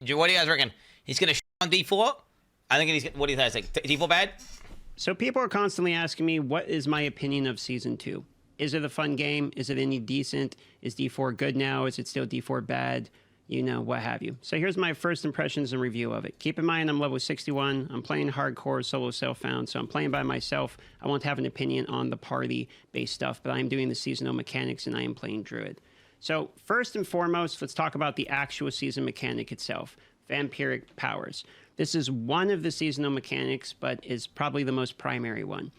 What do you guys reckon? He's gonna on D4. I think he's. What do you guys think? D4 bad? So people are constantly asking me, what is my opinion of Season 2? Is it a fun game? Is it any decent? Is D4 good now? Is it still D4 bad? You know, what have you. So here's my first impressions and review of it. Keep in mind, I'm level 61. I'm playing hardcore solo self-found, so I'm playing by myself. I won't have an opinion on the party-based stuff, but I am doing the seasonal mechanics, and I am playing Druid. So first and foremost, let's talk about the actual season mechanic itself, vampiric powers. This is one of the seasonal mechanics, but is probably the most primary one.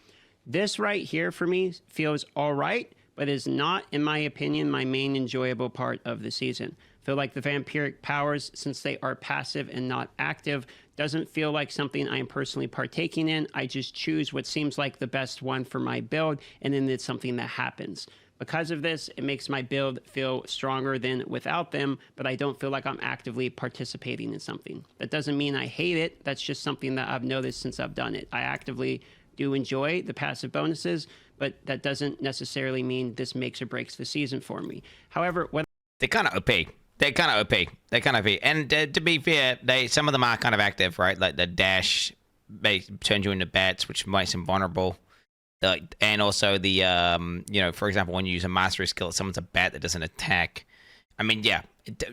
This right here for me feels all right, but is not, in my opinion, my main enjoyable part of the season. I feel like the vampiric powers, since they are passive and not active, doesn't feel like something I am personally partaking in. I just choose what seems like the best one for my build, and then it's something that happens. Because of this, it makes my build feel stronger than without them, but I don't feel like I'm actively participating in something. That doesn't mean I hate it. That's just something that I've noticed since I've done it. I actively do enjoy the passive bonuses, but that doesn't necessarily mean this makes or breaks the season for me. However, when They're kind of OP. They're kind of OP. They're kind of OP. And to be fair, some of them are kind of active, right? Like the dash turns you into bats, which makes them vulnerable. And also the, for example, when you use a mastery skill, if someone's a bat that doesn't attack. I mean, yeah,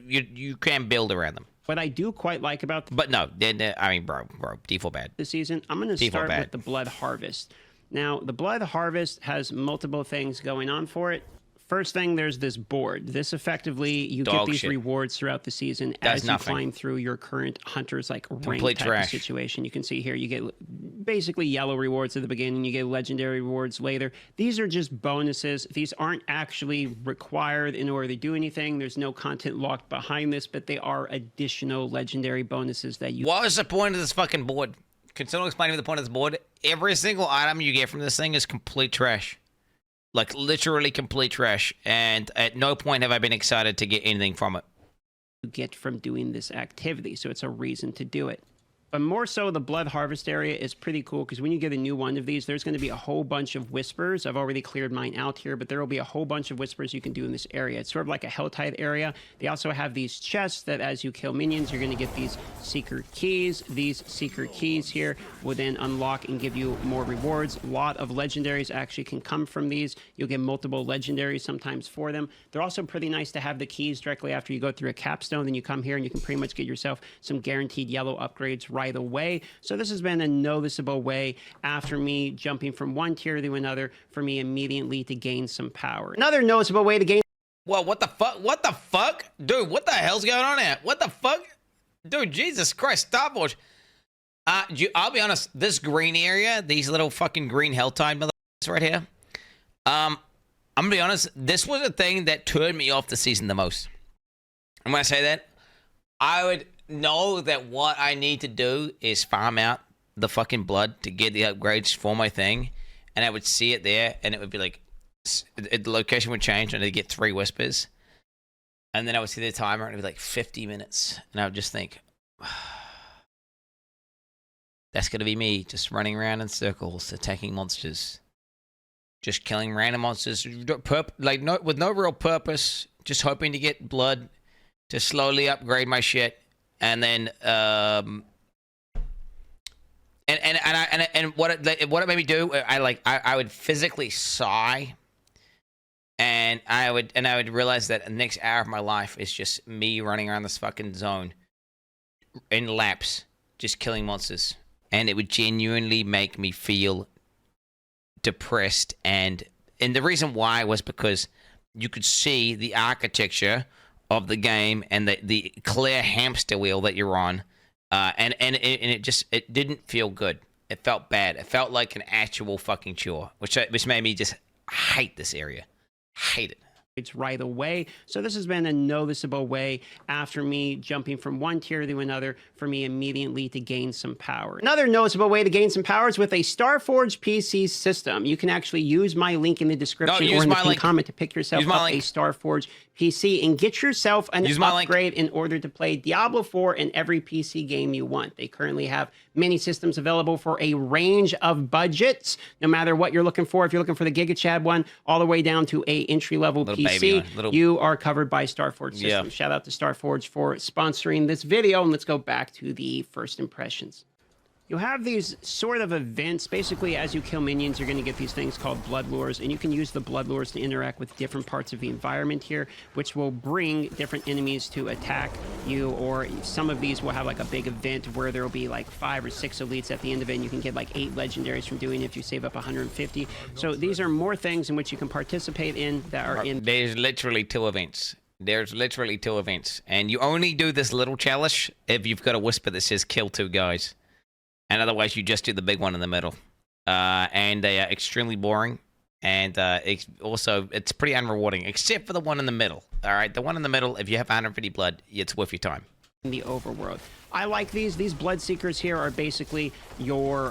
you can build around them. what I do quite like about But no, I mean, bro, default bad. the season, I'm going to start with the Blood Harvest. Now, the Blood Harvest has multiple things going on for it. First thing, there's this board. This effectively, you get these rewards throughout the season as you climb through your current hunter's like rank type of situation. You can see here, you get basically yellow rewards at the beginning, you get legendary rewards later. These are just bonuses. These aren't actually required in order to do anything. There's no content locked behind this, but they are additional legendary bonuses that you... What is the point of this fucking board? Can someone explain to me the point of this board? Every single item you get from this thing is complete trash. Like, literally complete trash. And at no point have I been excited to get anything from it. You get from doing this activity, so it's a reason to do it. But more so, the Blood Harvest area is pretty cool because when you get a new one of these, there's going to be a whole bunch of whispers. I've already cleared mine out here, but there will be a whole bunch of whispers you can do in this area. It's sort of like a Helltide area. They also have these chests that as you kill minions, you're going to get these secret keys. These secret keys here will then unlock and give you more rewards. A lot of legendaries actually can come from these. You'll get multiple legendaries sometimes for them. They're also pretty nice to have the keys directly after you go through a capstone. Then you come here and you can pretty much get yourself some guaranteed yellow upgrades right away. So this has been a noticeable way after me jumping from one tier to another for me immediately to gain some power. Another noticeable way to gain... Well, what the fuck? What the fuck? Dude, what the hell's going on here? What the fuck? Dude, Jesus Christ, stopwatch. I'll be honest, this green area, these little fucking green Helltide motherfuckers right here, I'm gonna be honest, this was a thing that turned me off the season the most. And when I say that, I would know that what I need to do is farm out the fucking blood to get the upgrades for my thing, and I would see it there, and it would be like, the location would change, and I'd get 3 whispers, and then I would see the timer, and it'd be like 50 minutes, and I would just think, that's gonna be me just running around in circles, attacking monsters, just killing random monsters, with no real purpose, just hoping to get blood to slowly upgrade my shit. And then, and what it made me do, I would physically sigh, and I would realize that the next hour of my life is just me running around this fucking zone in laps, just killing monsters, and it would genuinely make me feel depressed. And the reason why was because you could see the architecture of the game and the clear hamster wheel that you're on, and it didn't feel good. It felt bad. It felt like an actual fucking chore, which made me just hate this area. Hate it. Right away. So this has been a noticeable way after me jumping from one tier to another for me immediately to gain some power. Another noticeable way to gain some power is with a Starforge PC system. You can actually use my link in the description or in the pinned comment to pick yourself up a Starforge PC and get yourself an upgrade in order to play Diablo 4 in every PC game you want. They currently have many systems available for a range of budgets, no matter what you're looking for. If you're looking for the Giga Chad one, all the way down to a entry-level PC baby on. you are covered by Starforge Systems. Yeah. Shout out to Starforge for sponsoring this video. And let's go back to the first impressions. You'll have these sort of events. Basically, as you kill minions, you're going to get these things called blood lures, and you can use the blood lures to interact with different parts of the environment here, which will bring different enemies to attack you, or some of these will have like a big event where there will be like 5 or 6 elites at the end of it, and you can get like 8 legendaries from doing it if you save up 150. So these are more things in which you can participate in that are in... There's literally 2 events. There's literally 2 events, and you only do this little chalice if you've got a whisper that says kill 2 guys. And otherwise, you just do the big one in the middle. And they are extremely boring. And it's pretty unrewarding, except for the one in the middle. All right, the one in the middle, if you have 150 blood, it's worth your time. In the overworld. I like these. These blood seekers here are basically your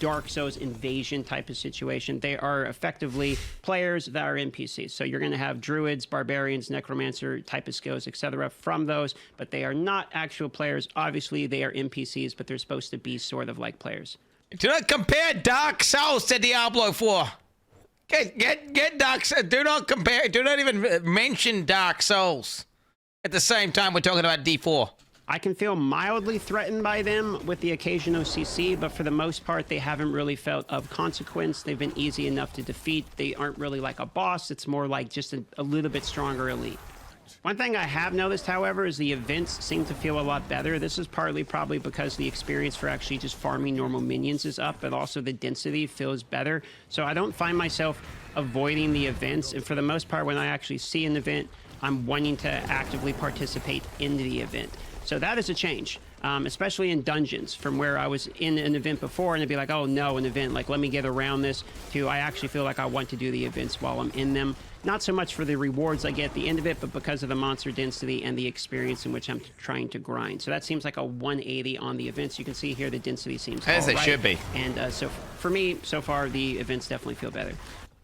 Dark Souls invasion type of situation. They are effectively players that are NPCs. So you're going to have druids, barbarians, necromancer type of skills, etc. from those, but they are not actual players. Obviously, they are NPCs, but they're supposed to be sort of like players. Do not compare Dark Souls to Diablo 4. Get Dark Souls. Do not compare. Do not even mention Dark Souls. At the same time, we're talking about D4. I can feel mildly threatened by them with the occasional CC, but for the most part, they haven't really felt of consequence. They've been easy enough to defeat. They aren't really like a boss. It's more like just a little bit stronger elite. One thing I have noticed, however, is the events seem to feel a lot better. This is partly probably because the experience for actually just farming normal minions is up, but also the density feels better. So I don't find myself avoiding the events. And for the most part, when I actually see an event, I'm wanting to actively participate in the event. So that is a change, especially in dungeons, from where I was in an event before and it'd be like, oh no, an event, like let me get around this, to I actually feel like I want to do the events while I'm in them. Not so much for the rewards I get at the end of it, but because of the monster density and the experience in which I'm trying to grind. So that seems like a 180 on the events. You can see here the density seems as it should be. And so for me, so far, the events definitely feel better.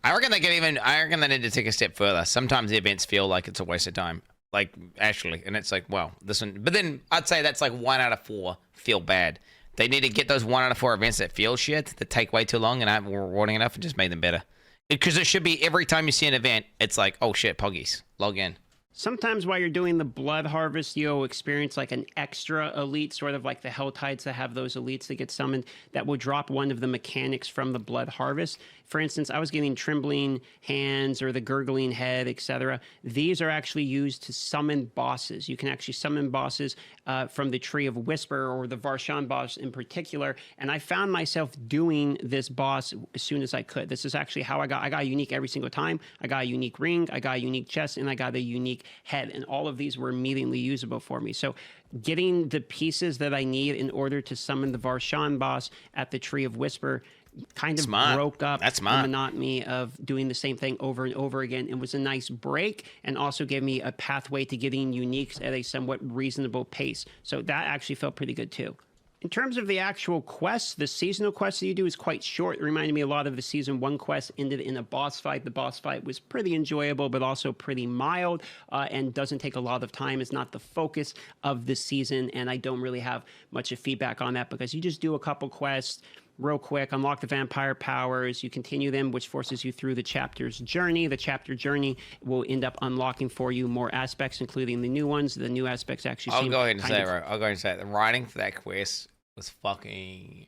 I reckon they need to take a step further. Sometimes the events feel like it's a waste of time. Like, actually, and it's like, well, this one, but then I'd say that's like 1 out of 4 feel bad. They need to get those 1 out of 4 events that feel shit, that take way too long and aren't rewarding enough, and just make them better. Because it should be every time you see an event, it's like, oh shit, Poggies, log in. Sometimes while you're doing the blood harvest, you'll experience like an extra elite, sort of like the Hell Tides that have those elites that get summoned that will drop one of the mechanics from the blood harvest. For instance, I was getting trembling hands or the gurgling head, etc. These are actually used to summon bosses. You can actually summon bosses from the Tree of Whisper or the Varshan boss in particular. And I found myself doing this boss as soon as I could. This is actually how I got a unique every single time. I got a unique ring, I got a unique chest, and I got a unique head. And all of these were immediately usable for me. So getting the pieces that I need in order to summon the Varshan boss at the Tree of Whisper kind of broke up the monotony of doing the same thing over and over again. It was a nice break and also gave me a pathway to getting uniques at a somewhat reasonable pace. So that actually felt pretty good too. In terms of the actual quests, the seasonal quest that you do is quite short. It reminded me a lot of the Season 1 quest ended in a boss fight. The boss fight was pretty enjoyable, but also pretty mild and doesn't take a lot of time. It's not the focus of the season, and I don't really have much of feedback on that because you just do a couple quests real quick, unlock the vampire powers, you continue them, which forces you through the chapter's journey. The chapter journey will end up unlocking for you more aspects, including the new ones. The new aspects actually I'll go ahead and say the writing for that quest was fucking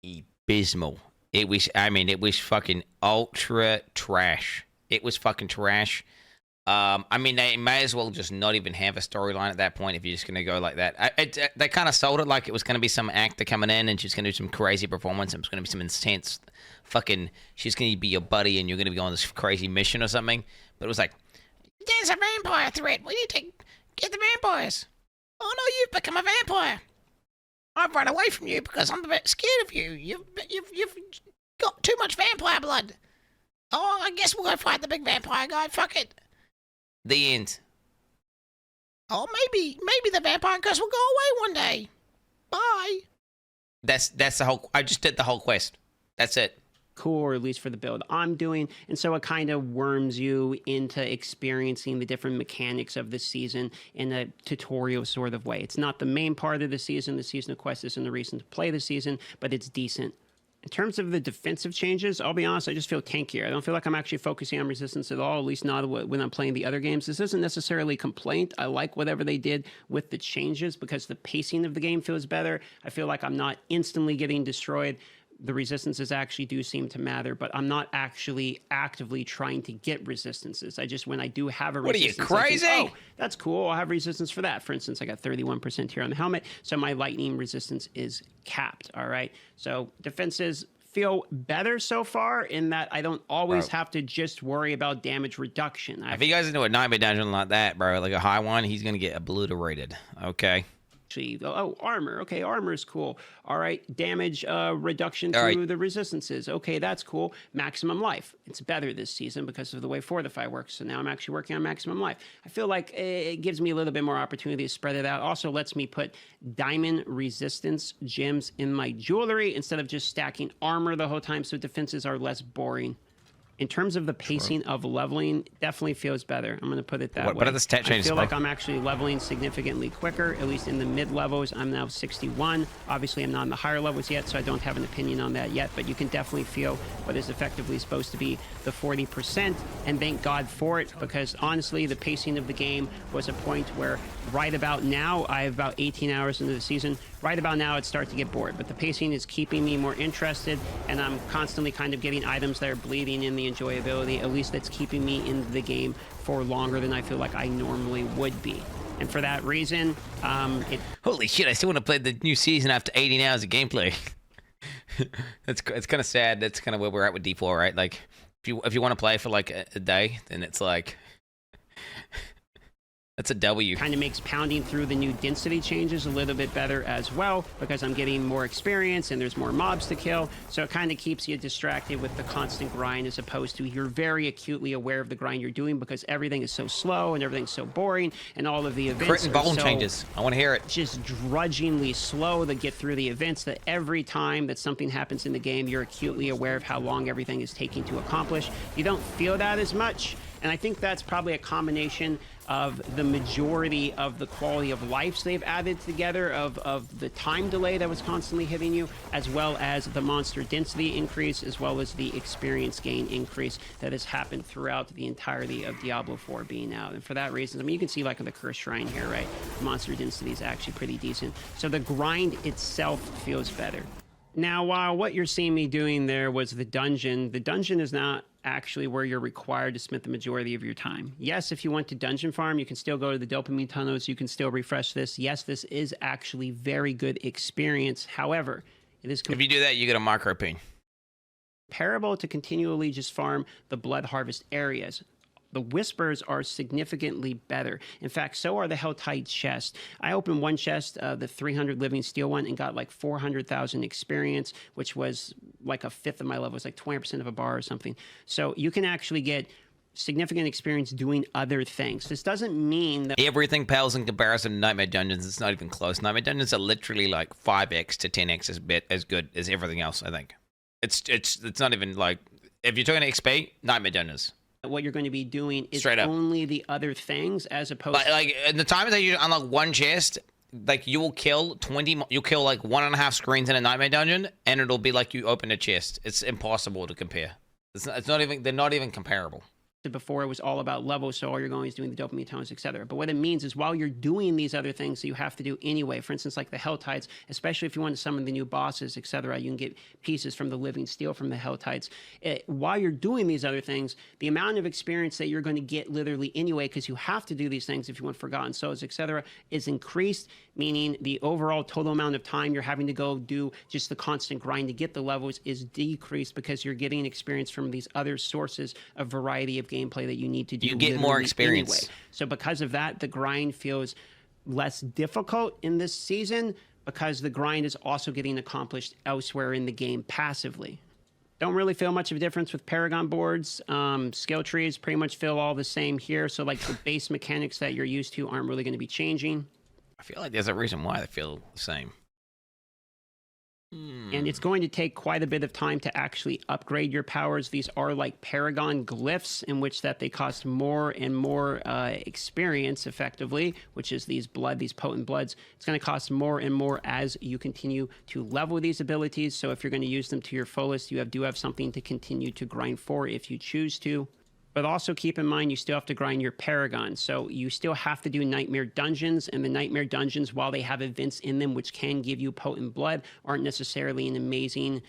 abysmal. It was fucking ultra trash. It was fucking trash. I mean, they may as well just not even have a storyline at that point if you're just going to go like that. They kind of sold it like it was going to be some actor coming in and she's going to do some crazy performance and it's going to be some intense fucking, she's going to be your buddy and you're going to be on this crazy mission or something. But it was like, there's a vampire threat. We need to get the vampires. Oh no, you've become a vampire. I've run away from you because I'm a bit scared of you. You've got too much vampire blood. Oh, I guess we'll go fight the big vampire guy. Fuck it. The end. Oh, maybe the vampire curse will go away one day. Bye. That's the whole. I just did the whole quest. That's it. Cool, or at least for the build I'm doing, and so it kind of worms you into experiencing the different mechanics of the season in a tutorial sort of way. It's not the main part of the season. The seasonal quest isn't the reason to play the season, but it's decent. In terms of the defensive changes, I'll be honest, I just feel tankier. I don't feel like I'm actually focusing on resistance at all, at least not when I'm playing the other games. This isn't necessarily a complaint. I like whatever they did with the changes because the pacing of the game feels better. I feel like I'm not instantly getting destroyed. The resistances actually do seem to matter, but I'm not actually actively trying to get resistances. I just, when I do have a resistance, What are you, crazy? I think, oh, that's cool. I'll have resistance for that. For instance, I got 31% here on the helmet, so my lightning resistance is capped. All right. So defenses feel better so far in that I don't always have to just worry about damage reduction. If you guys into a nightmare dungeon like that, bro, like a high one, he's gonna get obliterated. Okay. Oh, armor. Okay, armor is cool. All right, damage reduction through the resistances. Okay, that's cool. Maximum life. It's better this season because of the way Fortify works. So now I'm actually working on maximum life. I feel like it gives me a little bit more opportunity to spread it out. Also lets me put diamond resistance gems in my jewelry instead of just stacking armor the whole time, so defenses are less boring. In terms of the pacing of leveling, definitely feels better. I'm going to put it that way. What are the stat changes? I feel like I'm actually leveling significantly quicker, at least in the mid levels. I'm now 61. Obviously, I'm not in the higher levels yet, so I don't have an opinion on that yet, but you can definitely feel what is effectively supposed to be the 40%, and thank God for it, because honestly, the pacing of the game was a point where right about now, I have about 18 hours into the season, right about now it starts to get bored, but the pacing is keeping me more interested, and I'm constantly kind of getting items that are bleeding in the enjoyability. At least that's keeping me in the game for longer than I feel like I normally would be. And for that reason, holy shit, I still want to play the new season after 18 hours of gameplay. It's kind of sad. That's kind of where we're at with D4, right? Like, if you want to play for like a day, then it's like that's a W. Kind of makes pounding through the new density changes a little bit better as well, because I'm getting more experience and there's more mobs to kill. So it kind of keeps you distracted with the constant grind, as opposed to you're very acutely aware of the grind you're doing, because everything is so slow and everything's so boring, and all of the events Crit and bone so changes. I want to hear it. Just drudgingly slow to get through the events, that every time that something happens in the game, you're acutely aware of how long everything is taking to accomplish. You don't feel that as much. And I think that's probably a combination of the majority of the quality of lives they've added together, of the time delay that was constantly hitting you, as well as the monster density increase, as well as the experience gain increase that has happened throughout the entirety of Diablo 4 being out. And for that reason, I mean, you can see like the Cursed Shrine here, right? The monster density is actually pretty decent. So the grind itself feels better. Now, while what you're seeing me doing there was the dungeon is not actually where you're required to spend the majority of your time. Yes, if you want to dungeon farm, you can still go to the dopamine tunnels, you can still refresh this. Yes, this is actually very good experience. However, it is if you do that, you get a micro ping. Comparable to continually just farm the blood harvest areas. The whispers are significantly better. In fact, so are the Helltide chests. I opened one chest, the 300 living steel one, and got like 400,000 experience, which was like a fifth of my level. It was like 20% of a bar or something. So you can actually get significant experience doing other things. This doesn't mean that everything pales in comparison to Nightmare Dungeons. It's not even close. Nightmare Dungeons are literally like 5x to 10x as good as everything else, I think. It's not even like, if you're talking XP, Nightmare Dungeons. What you're going to be doing is only the other things, as opposed to like in the time that you unlock one chest, like you'll kill like 1.5 screens in a Nightmare Dungeon, and it'll be like you open a chest. It's impossible to compare. It's not even, they're not even comparable. Before, it was all about levels, so all you're going is doing the dopamine tones, etc. But what it means is, while you're doing these other things that you have to do anyway, for instance, like the Helltides, especially if you want to summon the new bosses, etc., you can get pieces from the living steel from the Helltides. While you're doing these other things, the amount of experience that you're going to get literally anyway, because you have to do these things if you want Forgotten Souls, etc., is increased, meaning the overall total amount of time you're having to go do just the constant grind to get the levels is decreased, because you're getting experience from these other sources of variety of gameplay that you need to do. You get more experience. Anyway. So because of that, the grind feels less difficult in this season, because the grind is also getting accomplished elsewhere in the game passively. Don't really feel much of a difference with Paragon boards. Skill trees pretty much feel all the same here. So like the base mechanics that you're used to aren't really going to be changing. I feel like there's a reason why they feel the same. And it's going to take quite a bit of time to actually upgrade your powers. These are like Paragon glyphs, in which that they cost more and more experience, effectively, which is these potent bloods. It's going to cost more and more as you continue to level these abilities. So if you're going to use them to your fullest, you do have something to continue to grind for if you choose to. But also keep in mind, you still have to grind your Paragons. So you still have to do Nightmare Dungeons, and the Nightmare Dungeons, while they have events in them which can give you potent blood, aren't necessarily an amazing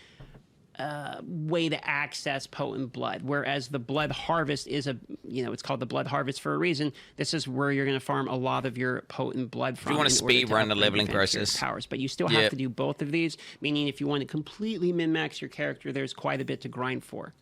way to access potent blood. Whereas the Blood Harvest is it's called the Blood Harvest for a reason. This is where you're going to farm a lot of your potent blood from. If you want to speed run the leveling process. Powers. But you still have to do both of these, meaning if you want to completely min-max your character, there's quite a bit to grind for.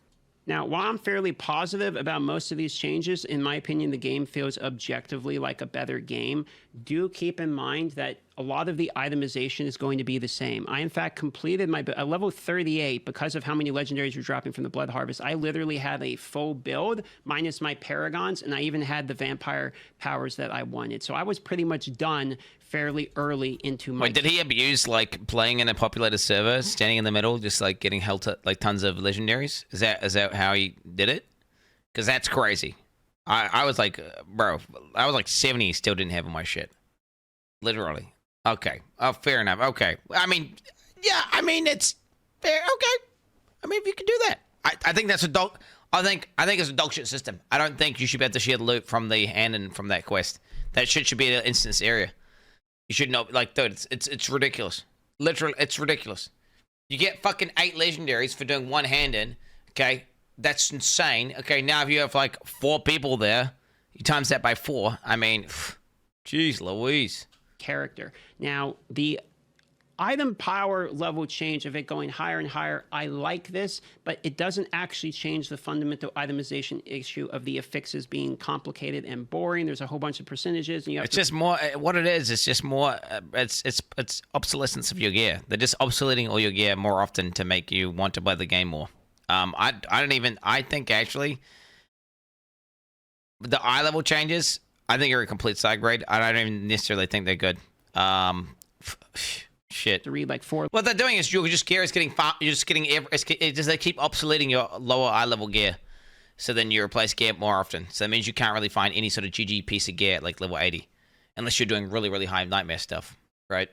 Now, while I'm fairly positive about most of these changes, in my opinion, the game feels objectively like a better game. Do keep in mind that a lot of the itemization is going to be the same. I, in fact, completed my level 38 because of how many legendaries you're dropping from the Blood Harvest. I literally had a full build minus my Paragons, and I even had the vampire powers that I wanted. So I was pretty much done fairly early into my... Wait, did he abuse, like, playing in a populated server, standing in the middle, just, like, getting held to, like, tons of legendaries? Is that how he did it? Because that's crazy. I was like, bro, I was like 70, still didn't have all my shit. Literally. Okay. Oh, fair enough. Okay. I mean, yeah, I mean, it's fair. Okay. I mean, if you can do that. I think that's a dog... I think it's a dog shit system. I don't think you should be able to share the loot from the hand and from that quest. That shit should be an instance area. You should know, like, dude, it's ridiculous. Literally, it's ridiculous. You get fucking 8 legendaries for doing one hand in, okay? That's insane. Okay, now if you have, like, 4 people there, you times that by 4. I mean, jeez Louise. Character. Now, the item power level change of it going higher and higher, I like this, but it doesn't actually change the fundamental itemization issue of the affixes being complicated and boring. There's a whole bunch of percentages. And it's just more, what it is, it's just more, it's obsolescence of your gear. They're just obsoleting all your gear more often to make you want to play the game more. I think actually, the eye level changes, I think are a complete side grade. I don't even necessarily think they're good. Shit. To read like 4. What they're doing is you're just gear is getting you're just getting they keep obsoleting your lower eye level gear, so then you replace gear more often. So that means you can't really find any sort of GG piece of gear at like level 80, unless you're doing really really high nightmare stuff, right?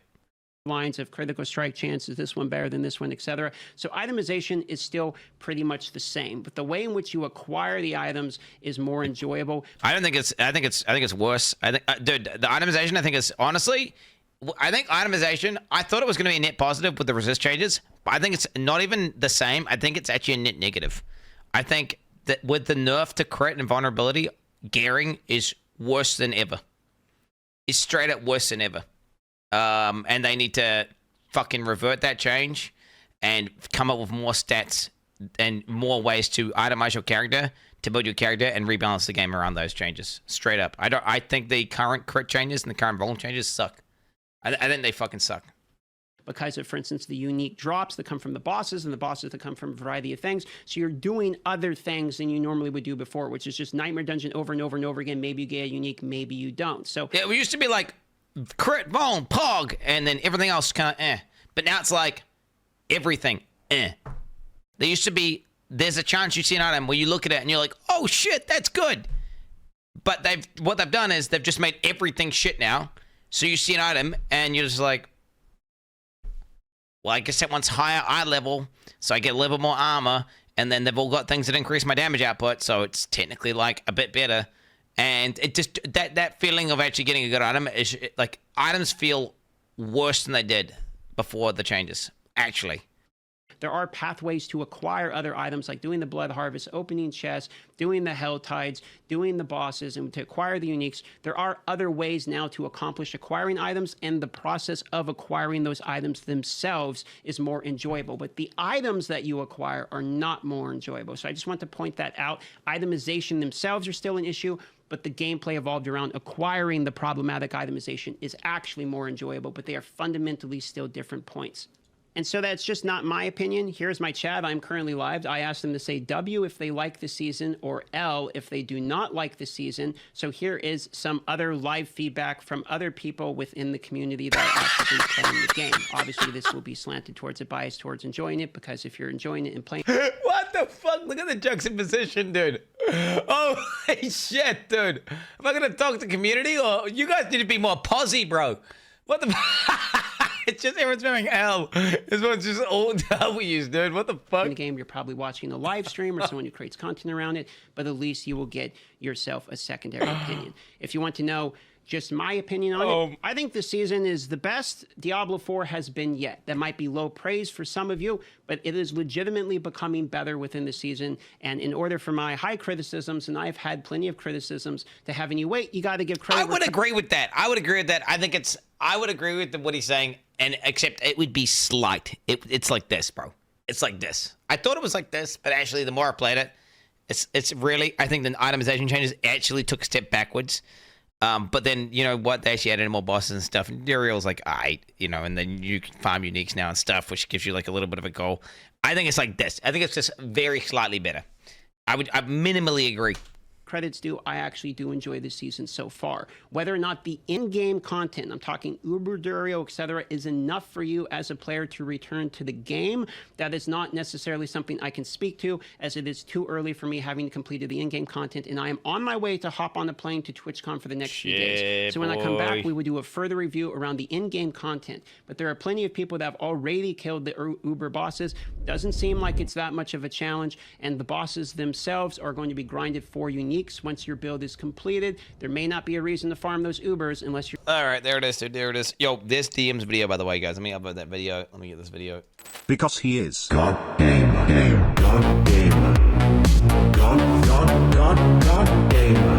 Lines of critical strike chance, is this one better than this one, etc. So itemization is still pretty much the same, but the way in which you acquire the items is more enjoyable. I think it's worse. I think dude, the itemization I think is honestly. I think itemization, I thought it was going to be a net positive with the resist changes, but I think it's not even the same. I think it's actually a net negative. I think that with the nerf to crit and vulnerability, gearing is worse than ever. It's straight up worse than ever. And they need to fucking revert that change and come up with more stats and more ways to itemize your character, to build your character and rebalance the game around those changes. Straight up. I think the current crit changes and the current vuln changes suck. I think they fucking suck. Because of, for instance, the unique drops that come from the bosses and the bosses that come from a variety of things. So you're doing other things than you normally would do before, which is just Nightmare Dungeon over and over and over again. Maybe you get a unique, maybe you don't. So yeah, we used to be like crit, vuln, pog, and then everything else kind of But now it's like everything There used to be, there's a chance you see an item where you look at it and you're like, oh shit, that's good. But what they've done is they've just made everything shit now. So you see an item, and you're just like, well, I guess that one's higher eye level, so I get a little bit more armor, and then they've all got things that increase my damage output, so it's technically, like, a bit better. And it just, that feeling of actually getting a good item, is like, items feel worse than they did before the changes, actually. There are pathways to acquire other items, like doing the Blood Harvest, opening chests, doing the Hell Tides, doing the bosses, and to acquire the uniques. There are other ways now to accomplish acquiring items, and the process of acquiring those items themselves is more enjoyable. But the items that you acquire are not more enjoyable. So I just want to point that out. Itemization themselves are still an issue, but the gameplay evolved around acquiring the problematic itemization is actually more enjoyable, but they are fundamentally still different points. And so that's just not my opinion. Here's my chat. I'm currently live. I asked them to say W if they like the season or L if they do not like the season. So here is some other live feedback from other people within the community that are actively playing the game. Obviously, this will be slanted towards a bias towards enjoying it, because if you're enjoying it and playing... What the fuck? Look at the juxtaposition, dude. Oh, shit, dude. Am I going to talk to community, or you guys need to be more posy, bro? What the It's just everyone's spamming L. This one's just all W's, dude. What the fuck? In the game, you're probably watching a live stream or someone who creates content around it, but at least you will get yourself a secondary opinion. If you want to know just my opinion on it, I think the season is the best Diablo 4 has been yet. That might be low praise for some of you, but it is legitimately becoming better within the season. And in order for my high criticisms, and I've had plenty of criticisms, to having you wait, you got to give credit. I would agree with that. I would agree with that. I would agree with what he's saying, and except it would be slight. It's like this, bro. It's like this. I thought it was like this, but actually, the more I played it, it's really, I think the itemization changes actually took a step backwards. But then, you know what, they actually added more bosses and stuff, and Duriel's like, and then you can farm uniques now and stuff, which gives you like a little bit of a goal. I think it's like this. I think it's just very slightly better. I minimally agree. Credits due, I actually do enjoy this season so far. Whether or not the in-game content, I'm talking Uber, Durio, etc., is enough for you as a player to return to the game, that is not necessarily something I can speak to, as it is too early for me, having completed the in-game content, and I am on my way to hop on a plane to TwitchCon for the next few days. So when I come back, we will do a further review around the in-game content. But there are plenty of people that have already killed the Uber bosses. Doesn't seem like it's that much of a challenge, and the bosses themselves are going to be grinded for unique. Once your build is completed, there may not be a reason to farm those Ubers unless you're... All right, there it is, dude. There it is. Yo, this DM's video, by the way, guys. Let me upload that video. Let me get this video. Because he is God Gamer. God Gamer. God Gamer.